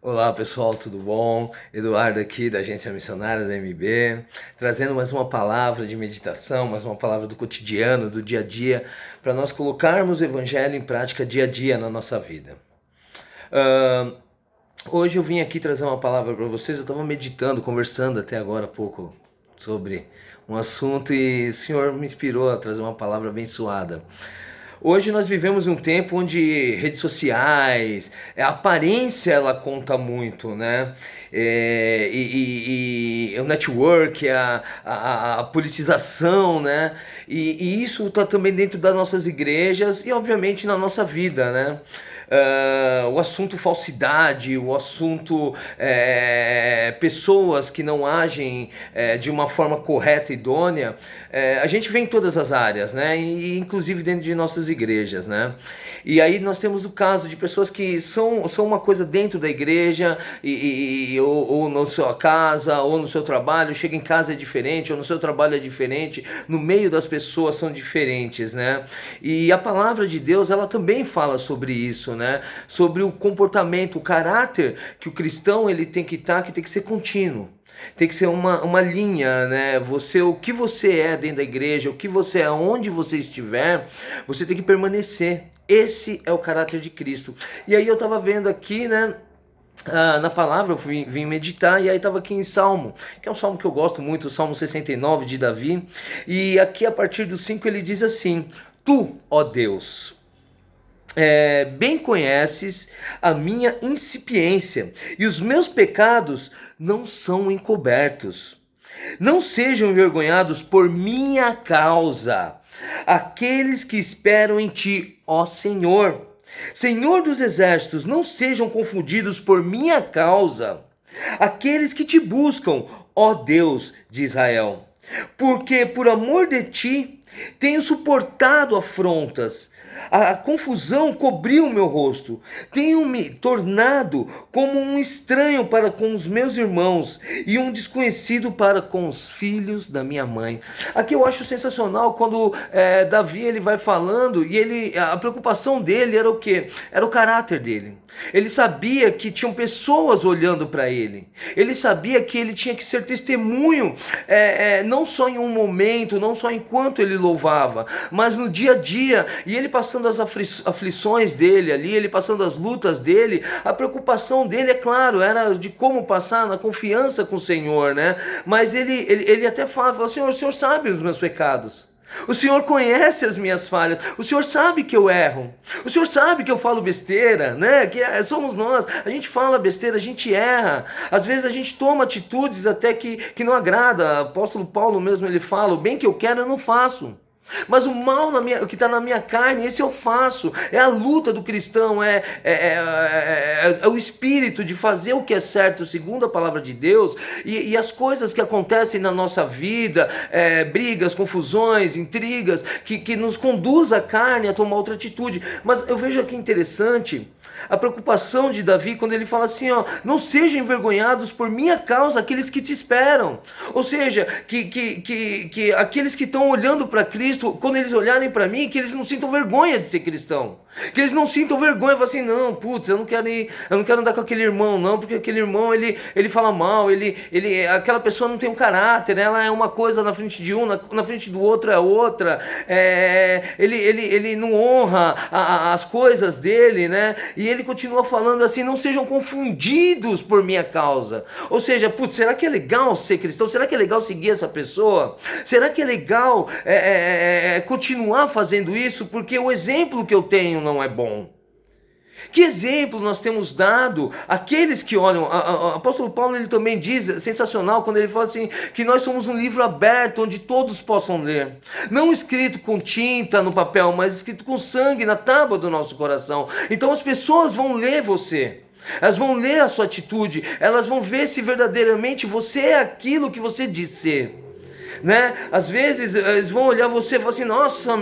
Olá pessoal, tudo bom? Eduardo aqui da Agência Missionária da MB, trazendo mais uma palavra de meditação, mais uma palavra do cotidiano, do dia a dia, para nós colocarmos o Evangelho em prática dia a dia na nossa vida. Ah, Hoje eu vim aqui trazer uma palavra para vocês. Eu estava meditando, conversando até agora há pouco sobre um assunto e o Senhor me inspirou a trazer uma palavra abençoada. Hoje nós vivemos um tempo onde redes sociais, a aparência ela conta muito, né? O network, a politização, né? E isso está também dentro das nossas igrejas e obviamente na nossa vida, né? O assunto falsidade, o assunto pessoas que não agem de uma forma correta e idônea, a gente vê em todas as áreas, né? E inclusive dentro de nossas igrejas, né? E aí nós temos o caso de pessoas que são uma coisa dentro da igreja ou na sua casa ou no seu trabalho, chega em casa é diferente, ou no seu trabalho é diferente, no meio das pessoas são diferentes, né? E a palavra de Deus, ela também fala sobre isso, né? Sobre o comportamento, o caráter que o cristão ele tem que estar, que tem que ser contínuo. Tem que ser uma linha, né? O que você é dentro da igreja, o que você é, onde você estiver, você tem que permanecer. Esse é o caráter de Cristo. E aí eu estava vendo aqui, né? Na palavra eu vim meditar e aí estava aqui em Salmo, que é um salmo que eu gosto muito, o Salmo 69 de Davi. E aqui a partir do 5 ele diz assim: Tu, ó Deus, bem conheces a minha incipiência e os meus pecados não são encobertos. Não sejam envergonhados por minha causa aqueles que esperam em ti, ó Senhor. Senhor dos exércitos, não sejam confundidos por minha causa aqueles que te buscam, ó Deus de Israel. Porque por amor de ti tenho suportado afrontas. A confusão cobriu o meu rosto. Tenho me tornado como um estranho para com os meus irmãos e um desconhecido para com os filhos da minha mãe. Aqui eu acho sensacional quando Davi ele vai falando e a preocupação dele era o quê? Era o caráter dele. Ele sabia que tinham pessoas olhando para ele. Ele sabia que ele tinha que ser testemunho, não só em um momento, não só enquanto ele louvava, mas no dia a dia. E ele passando as aflições dele ali, ele passando as lutas dele, a preocupação dele, é claro, era de como passar na confiança com o Senhor, né? Mas ele até fala, Senhor, o Senhor sabe os meus pecados. O Senhor conhece as minhas falhas. O Senhor sabe que eu erro. O Senhor sabe que eu falo besteira, né? Somos nós. A gente fala besteira, a gente erra. Às vezes a gente toma atitudes até que não agrada. O apóstolo Paulo mesmo ele fala: o bem que eu quero eu não faço. Mas o mal o que está na minha carne, esse eu faço. É a luta do cristão, é o espírito de fazer o que é certo segundo a palavra de Deus. E as coisas que acontecem na nossa vida, brigas, confusões, intrigas, que nos conduz a carne a tomar outra atitude. Mas eu vejo aqui interessante a preocupação de Davi quando ele fala assim, ó: não sejam envergonhados por minha causa aqueles que te esperam. Ou seja, que aqueles que estão olhando para Cristo, quando eles olharem para mim, que eles não sintam vergonha de ser cristão. Que eles não sintam vergonha e falem assim: não, putz, eu não quero andar com aquele irmão não, porque aquele irmão ele fala mal, aquela pessoa não tem um caráter, ela é uma coisa na frente de um, na frente do outro é outra, ele não honra as coisas dele, né? E ele continua falando assim: não sejam confundidos por minha causa. Ou seja, putz, será que é legal ser cristão? Será que é legal seguir essa pessoa? Será que é legal continuar fazendo isso? Porque o exemplo que eu tenho não é bom. Que exemplo nós temos dado àqueles que olham? O apóstolo Paulo ele também diz, sensacional, quando ele fala assim, que nós somos um livro aberto onde todos possam ler. Não escrito com tinta no papel, mas escrito com sangue na tábua do nosso coração. Então as pessoas vão ler você. Elas vão ler a sua atitude. Elas vão ver se verdadeiramente você é aquilo que você diz ser. Né? Às vezes eles vão olhar você e falar assim: nossa,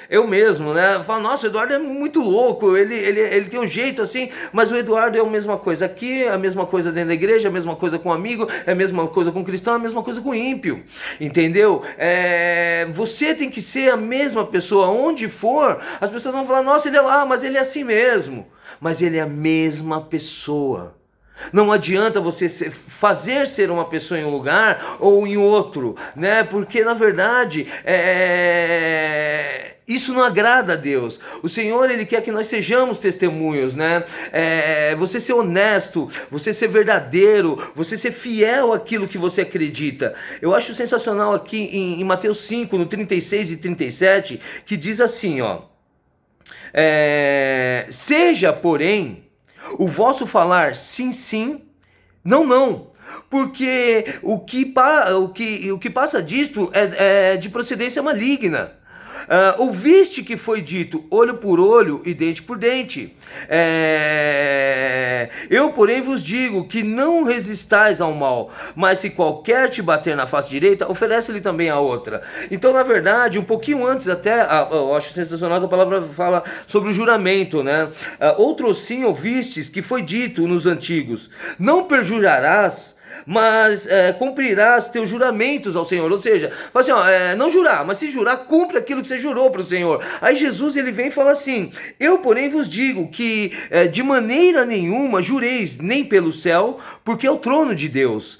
eu mesmo, né? Fala: nossa, o Eduardo é muito louco, ele tem um jeito assim, mas o Eduardo é a mesma coisa aqui, a mesma coisa dentro da igreja, a mesma coisa com amigo, é a mesma coisa com cristão, a mesma coisa com ímpio, entendeu? Você tem que ser a mesma pessoa, onde for, as pessoas vão falar: nossa, ele é lá, mas ele é assim mesmo, mas ele é a mesma pessoa. Não adianta você fazer ser uma pessoa em um lugar ou em outro, né? Porque na verdade isso não agrada a Deus. O Senhor, Ele quer que nós sejamos testemunhos, né? Você ser honesto, você ser verdadeiro, você ser fiel àquilo que você acredita. Eu acho sensacional aqui em Mateus 5, no 36 e 37, que diz assim, ó. Seja, porém, o vosso falar sim, sim, não, não. Porque o que passa disto é de procedência maligna. Ouviste que foi dito olho por olho e dente por dente. Eu, porém, vos digo que não resistais ao mal, mas se qualquer te bater na face direita, oferece-lhe também a outra. Então, na verdade, um pouquinho antes até, eu acho sensacional que a palavra fala sobre o juramento, né? Outro sim ouvistes que foi dito nos antigos, não perjurarás, mas cumprirás teus juramentos ao Senhor. Ou seja, fala assim, não jurar, mas se jurar, cumpre aquilo que você jurou para o Senhor. Aí Jesus, ele vem e fala assim, eu porém vos digo que de maneira nenhuma jureis, nem pelo céu, porque é o trono de Deus,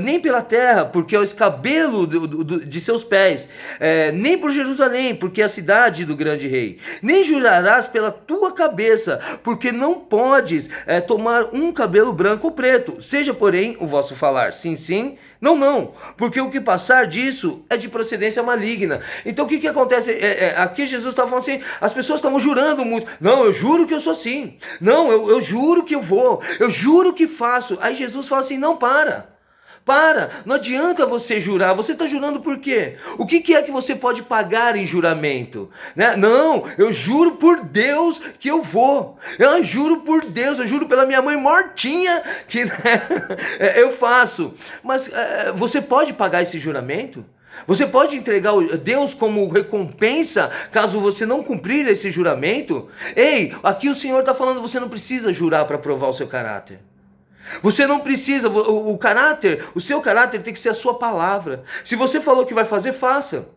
nem pela terra, porque é o escabelo de seus pés, nem por Jerusalém, porque é a cidade do grande rei, nem jurarás pela tua cabeça, porque não podes tomar um cabelo branco ou preto. Seja porém o vosso falar sim, sim, não, não, porque o que passar disso é de procedência maligna. Então o que acontece? Aqui Jesus está falando assim, as pessoas estavam jurando muito, não, eu juro que eu sou assim, não, eu juro que eu vou, eu juro que faço. Aí Jesus fala assim, não, para, não adianta você jurar, você está jurando por quê? O que é que você pode pagar em juramento? Né? Não, eu juro por Deus que eu vou, eu juro por Deus, eu juro pela minha mãe mortinha que eu faço, mas você pode pagar esse juramento? Você pode entregar Deus como recompensa caso você não cumprir esse juramento? Ei, aqui o Senhor está falando, você não precisa jurar para provar o seu caráter. Você não precisa, o seu caráter tem que ser a sua palavra. Se você falou que vai fazer, faça.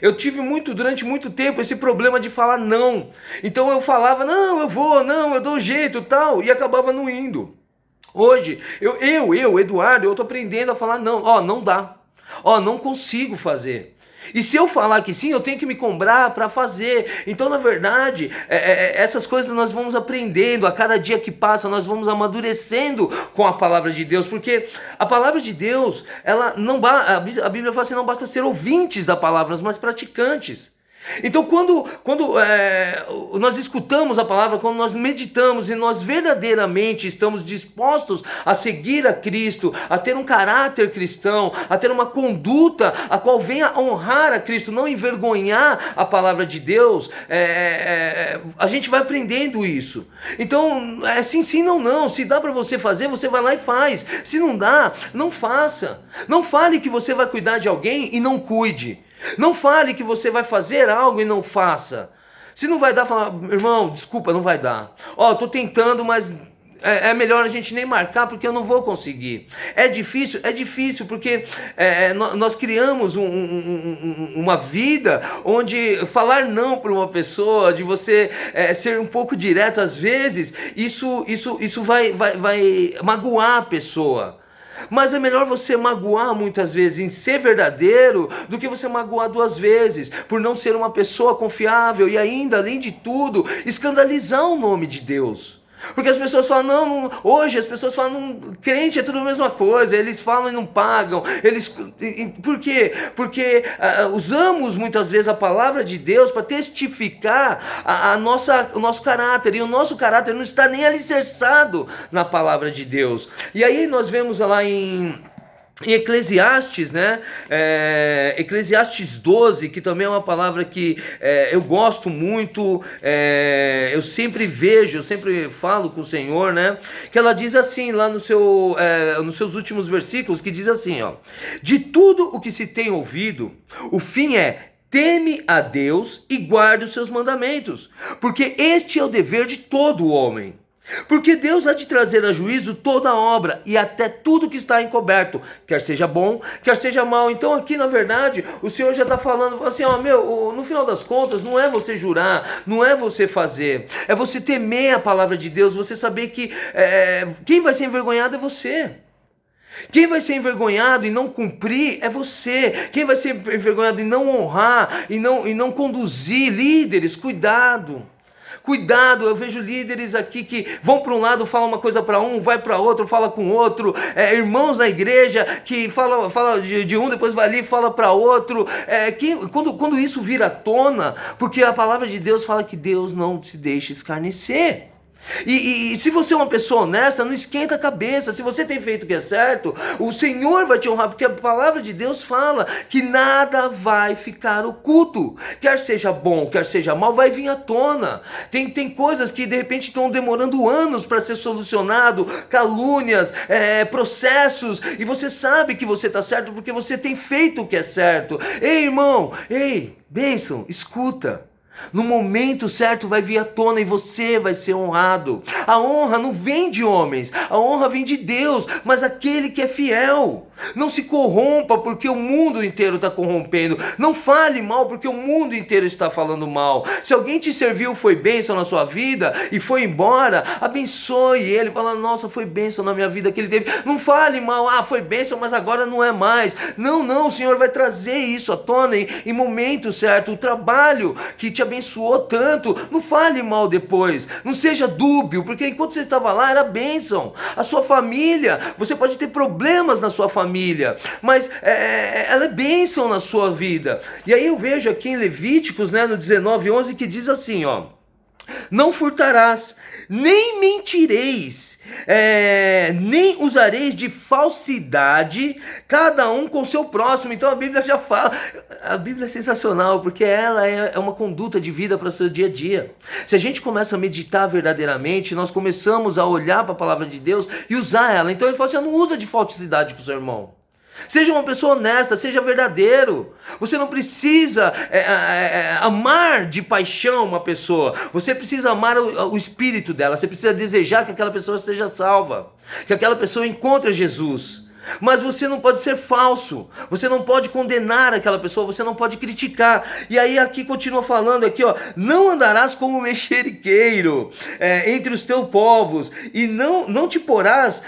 Eu tive durante muito tempo esse problema de falar não. Então eu falava, não, eu vou, não, eu dou um jeito tal, e acabava não indo. Hoje, Eduardo, eu tô aprendendo a falar não, não dá. Não consigo fazer. E se eu falar que sim, eu tenho que me cobrar para fazer. Então, na verdade, essas coisas nós vamos aprendendo. A cada dia que passa, nós vamos amadurecendo com a palavra de Deus. Porque a palavra de Deus, ela não a Bíblia fala assim, não basta ser ouvintes da palavra, mas praticantes. Então quando nós escutamos a palavra, quando nós meditamos e nós verdadeiramente estamos dispostos a seguir a Cristo, a ter um caráter cristão, a ter uma conduta a qual venha honrar a Cristo, não envergonhar a palavra de Deus, a gente vai aprendendo isso. Então sim, não, se dá para você fazer, você vai lá e faz. Se não dá, não faça. Não fale que você vai cuidar de alguém e não cuide. Não fale que você vai fazer algo e não faça. Se não vai dar, fala, irmão, desculpa, não vai dar. Tô tentando, mas é melhor a gente nem marcar porque eu não vou conseguir. É difícil porque nós criamos uma vida onde falar não para uma pessoa, de você ser um pouco direto às vezes, isso vai magoar a pessoa. Mas é melhor você magoar muitas vezes em ser verdadeiro do que você magoar 2 vezes por não ser uma pessoa confiável e ainda, além de tudo, escandalizar o nome de Deus. Porque as pessoas falam, hoje as pessoas falam, crente é tudo a mesma coisa, eles falam e não pagam. Por quê? Porque usamos muitas vezes a palavra de Deus para testificar o nosso caráter, e o nosso caráter não está nem alicerçado na palavra de Deus. E aí nós vemos lá em Eclesiastes, né? Eclesiastes 12, que também é uma palavra que eu gosto muito, eu sempre vejo, eu sempre falo com o Senhor, né? Que ela diz assim, lá nos seus últimos versículos, que diz assim, de tudo o que se tem ouvido, o fim é: teme a Deus e guarde os seus mandamentos, porque este é o dever de todo homem. Porque Deus há de trazer a juízo toda a obra e até tudo que está encoberto, quer seja bom, quer seja mal. Então aqui na verdade o Senhor já está falando assim, ó, no final das contas não é você jurar, não é você fazer, é você temer a palavra de Deus, você saber que quem vai ser envergonhado é você. Quem vai ser envergonhado e não cumprir é você. Quem vai ser envergonhado e não honrar e não conduzir líderes, cuidado. Cuidado, eu vejo líderes aqui que vão para um lado, falam uma coisa para um, vai para outro, fala com outro, irmãos na igreja que fala de um, depois vai ali e fala para outro, quando isso vira à tona, porque a palavra de Deus fala que Deus não se deixa escarnecer. E se você é uma pessoa honesta, não esquenta a cabeça. Se você tem feito o que é certo, o Senhor vai te honrar, porque a palavra de Deus fala que nada vai ficar oculto, quer seja bom, quer seja mal, vai vir à tona. Tem coisas que de repente estão demorando anos para ser solucionado, calúnias, processos, e você sabe que você está certo porque você tem feito o que é certo. Ei, irmão, ei, bênção, escuta. No momento certo vai vir à tona e você vai ser honrado. A honra não vem de homens, a honra vem de Deus, mas aquele que é fiel. Não se corrompa porque o mundo inteiro está corrompendo. Não fale mal porque o mundo inteiro está falando mal. Se alguém te serviu, foi bênção na sua vida e foi embora, abençoe ele. Fala, nossa, foi bênção na minha vida que ele teve. Não fale mal, foi bênção, mas agora não é mais. Não, o Senhor vai trazer isso à tona em momento certo. O trabalho que te abençoou tanto, não fale mal depois. Não seja dúbio, porque enquanto você estava lá era bênção. A sua família, você pode ter problemas na sua família, mas ela é bênção na sua vida. E aí eu vejo aqui em Levíticos, no 19:11, que diz assim, ó: não furtarás, nem mentireis, nem usareis de falsidade, cada um com seu próximo. Então a Bíblia já fala, a Bíblia é sensacional, porque ela é uma conduta de vida para o seu dia a dia. Se a gente começa a meditar verdadeiramente, nós começamos a olhar para a palavra de Deus e usar ela. Então ele fala assim, não usa de falsidade com o seu irmão. Seja uma pessoa honesta, seja verdadeiro. Você não precisa amar de paixão uma pessoa. Você precisa amar o espírito dela. Você precisa desejar que aquela pessoa seja salva, que aquela pessoa encontre Jesus. Mas você não pode ser falso, você não pode condenar aquela pessoa, você não pode criticar. E aí aqui continua falando aqui, ó: não andarás como mexeriqueiro entre os teus povos, e não te porás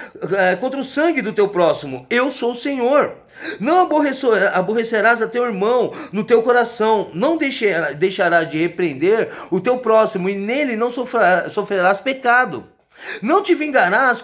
contra o sangue do teu próximo. Eu sou o Senhor. Não aborrecerás a teu irmão no teu coração, não deixarás de repreender o teu próximo, e nele não sofrerás pecado. Não te vingarás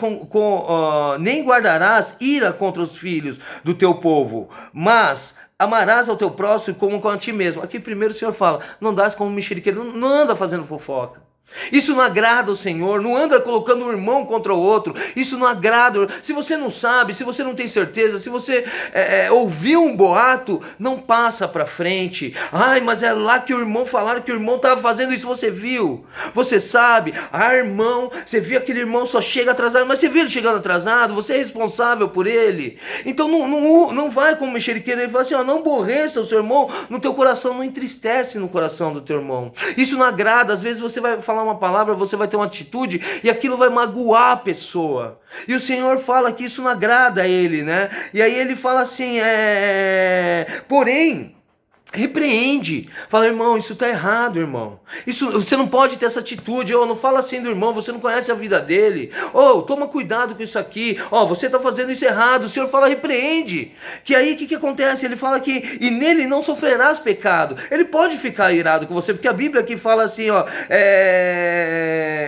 nem guardarás ira contra os filhos do teu povo, mas amarás ao teu próximo como a ti mesmo. Aqui primeiro o Senhor fala, não dás como mexeriqueiro, não anda fazendo fofoca. Isso não agrada ao Senhor, não anda colocando um irmão contra o outro, isso não agrada. Se você não sabe, se você não tem certeza, se você ouviu um boato, não passa para frente. Mas é lá que o irmão falaram que o irmão estava fazendo isso, você viu? Você sabe? Irmão, você viu aquele irmão só chega atrasado, mas você viu ele chegando atrasado, você é responsável por ele. Então não vai como mexeriqueiro, ele fala assim, não aborreça o seu irmão no teu coração, não entristece no coração do teu irmão. Isso não agrada, às vezes você vai falar uma palavra, você vai ter uma atitude e aquilo vai magoar a pessoa. E o Senhor fala que isso não agrada a ele, E aí ele fala assim, porém, repreende, fala, irmão, isso está errado, irmão. Isso, você não pode ter essa atitude. Não fala assim do irmão, você não conhece a vida dele. Toma cuidado com isso aqui. Você está fazendo isso errado. O Senhor fala, repreende. Que aí o que acontece? Ele fala que e nele não sofrerás pecado. Ele pode ficar irado com você, porque a Bíblia aqui fala assim,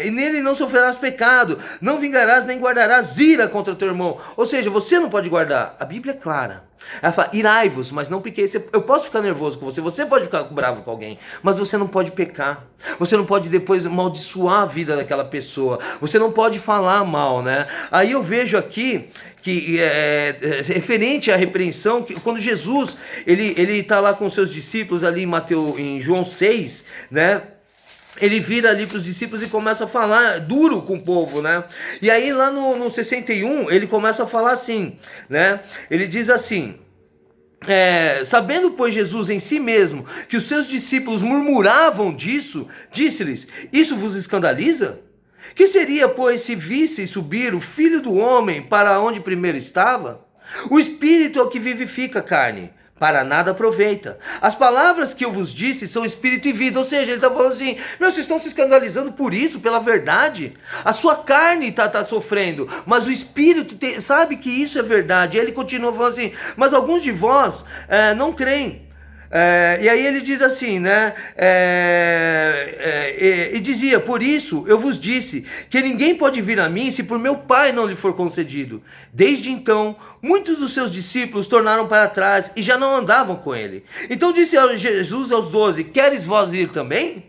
e nele não sofrerás pecado. Não vingarás nem guardarás ira contra o teu irmão. Ou seja, você não pode guardar. A Bíblia é clara. Ela fala, irai-vos, mas não pequei. Eu posso ficar nervoso com você, você pode ficar bravo com alguém, mas você não pode pecar. Você não pode depois amaldiçoar a vida daquela pessoa. Você não pode falar mal, Aí eu vejo aqui que referente à repreensão, que quando Jesus ele está lá com seus discípulos ali em João 6, ele vira ali para os discípulos e começa a falar duro com o povo, E aí lá no 61, ele começa a falar assim, Ele diz assim, sabendo, pois, Jesus em si mesmo, que os seus discípulos murmuravam disso, disse-lhes, isso vos escandaliza? Que seria, pois, se visse subir o Filho do Homem para onde primeiro estava? O Espírito é o que vivifica a carne, para nada aproveita. As palavras que eu vos disse são espírito e vida. Ou seja, ele está falando assim, vocês estão se escandalizando por isso, pela verdade. A sua carne está sofrendo, mas o Espírito sabe que isso é verdade. E ele continua falando assim, mas alguns de vós não creem. E aí ele diz assim, né? E dizia, por isso eu vos disse que ninguém pode vir a mim se por meu Pai não lhe for concedido. Desde então, muitos dos seus discípulos tornaram para trás e já não andavam com ele. Então disse Jesus aos 12, queres vós ir também?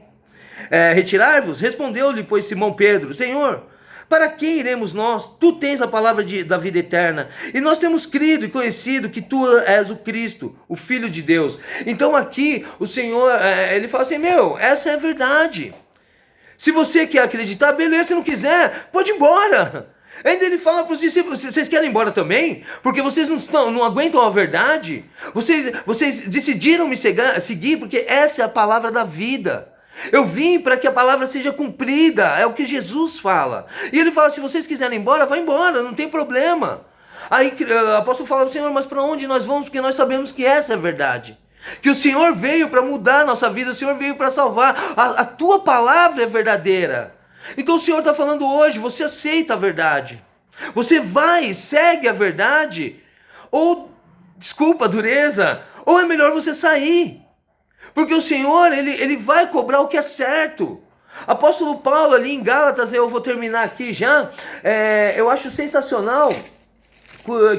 Retirar-vos? Respondeu-lhe, pois, Simão Pedro, Senhor, para quem iremos nós? Tu tens a palavra da vida eterna. E nós temos crido e conhecido que tu és o Cristo, o Filho de Deus. Então aqui o Senhor, ele fala assim, essa é a verdade. Se você quer acreditar, beleza, se não quiser, pode ir embora. Ainda ele fala para os discípulos, vocês querem ir embora também? Porque vocês não aguentam a verdade? Vocês decidiram me seguir porque essa é a palavra da vida. Eu vim para que a palavra seja cumprida, é o que Jesus fala. E ele fala, se vocês quiserem ir embora, vai embora, não tem problema. Aí o apóstolo fala, Senhor, mas para onde nós vamos? Porque nós sabemos que essa é a verdade. Que o Senhor veio para mudar a nossa vida, o Senhor veio para salvar. A tua palavra é verdadeira. Então o Senhor está falando hoje, você aceita a verdade. Você vai, segue a verdade. Ou, desculpa a dureza, ou é melhor você sair. Porque o Senhor, ele vai cobrar o que é certo. Apóstolo Paulo ali em Gálatas, eu vou terminar aqui já, eu acho sensacional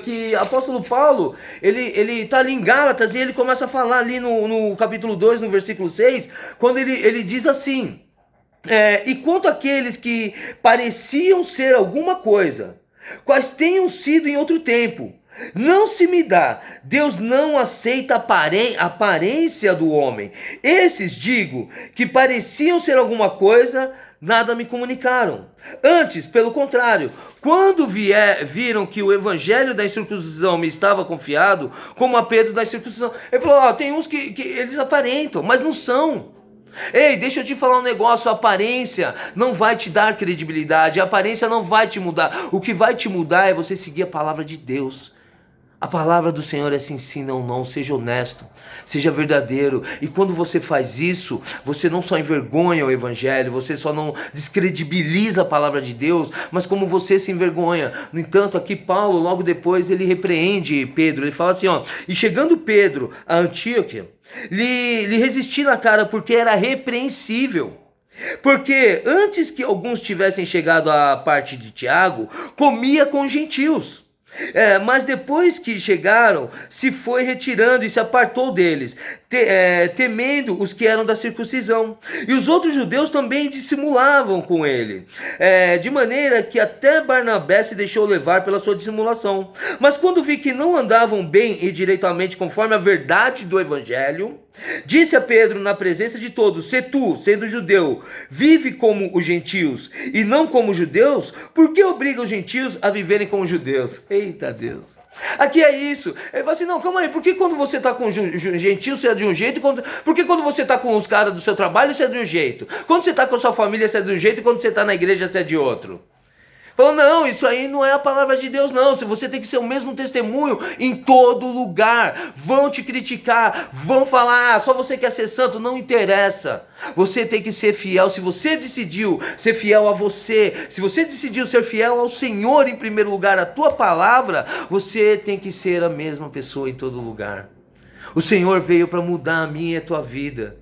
que apóstolo Paulo, ele está ali em Gálatas e ele começa a falar ali no capítulo 2, no versículo 6, quando ele diz assim, e quanto àqueles que pareciam ser alguma coisa, quais tenham sido em outro tempo, não se me dá, Deus não aceita a aparência do homem. Esses, digo, que pareciam ser alguma coisa, nada me comunicaram. Antes, pelo contrário, quando viram que o evangelho da incircuncisão me estava confiado, como a Pedro da circuncisão, ele falou, tem uns que eles aparentam, mas não são. Ei, deixa eu te falar um negócio, a aparência não vai te dar credibilidade, a aparência não vai te mudar. O que vai te mudar é você seguir a palavra de Deus. A palavra do Senhor é assim, sim, não, não, seja honesto, seja verdadeiro. E quando você faz isso, você não só envergonha o evangelho, você só não descredibiliza a palavra de Deus, mas como você se envergonha. No entanto, aqui Paulo, logo depois, ele repreende Pedro, ele fala assim, e chegando Pedro a Antioquia, lhe resisti na cara porque era repreensível. Porque antes que alguns tivessem chegado à parte de Tiago, comia com gentios. Mas depois que chegaram, se foi retirando e se apartou deles, temendo os que eram da circuncisão. E os outros judeus também dissimulavam com ele, de maneira que até Barnabé se deixou levar pela sua dissimulação. Mas quando vi que não andavam bem e diretamente conforme a verdade do evangelho, disse a Pedro na presença de todos, se tu, sendo judeu, vive como os gentios e não como os judeus, por que obriga os gentios a viverem como os judeus? Eita Deus! Aqui é isso. Ele fala assim, não, calma aí, por que quando você está com gentios você é de um jeito, por que quando você está com os caras do seu trabalho você é de um jeito? Quando você está com a sua família você é de um jeito e quando você está na igreja você é de outro? Falou, não, isso aí não é a palavra de Deus não, você tem que ser o mesmo testemunho em todo lugar. Vão te criticar, vão falar, só você quer ser santo, não interessa. Você tem que ser fiel, se você decidiu ser fiel a você, se você decidiu ser fiel ao Senhor em primeiro lugar, a tua palavra, você tem que ser a mesma pessoa em todo lugar. O Senhor veio para mudar a minha e a tua vida.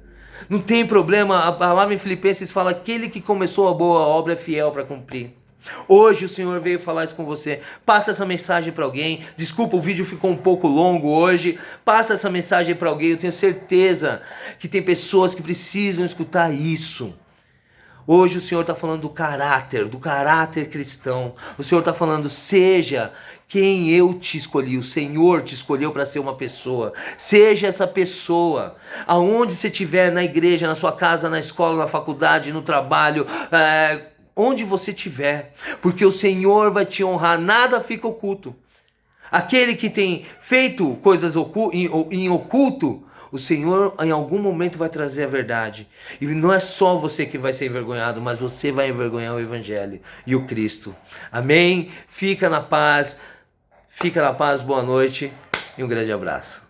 Não tem problema, a palavra em Filipenses fala, aquele que começou a boa obra é fiel para cumprir. Hoje o Senhor veio falar isso com você. Passa essa mensagem para alguém. Desculpa, o vídeo ficou um pouco longo hoje. Passa essa mensagem para alguém. Eu tenho certeza que tem pessoas que precisam escutar isso. Hoje o Senhor está falando do caráter cristão. O Senhor está falando, seja quem eu te escolhi. O Senhor te escolheu para ser uma pessoa. Seja essa pessoa. Aonde você estiver, na igreja, na sua casa, na escola, na faculdade, no trabalho, onde você estiver, porque o Senhor vai te honrar, nada fica oculto. Aquele que tem feito coisas em oculto, O Senhor em algum momento vai trazer a verdade. E não é só você que vai ser envergonhado, mas você vai envergonhar o Evangelho e o Cristo. Amém? Fica na paz, boa noite e um grande abraço.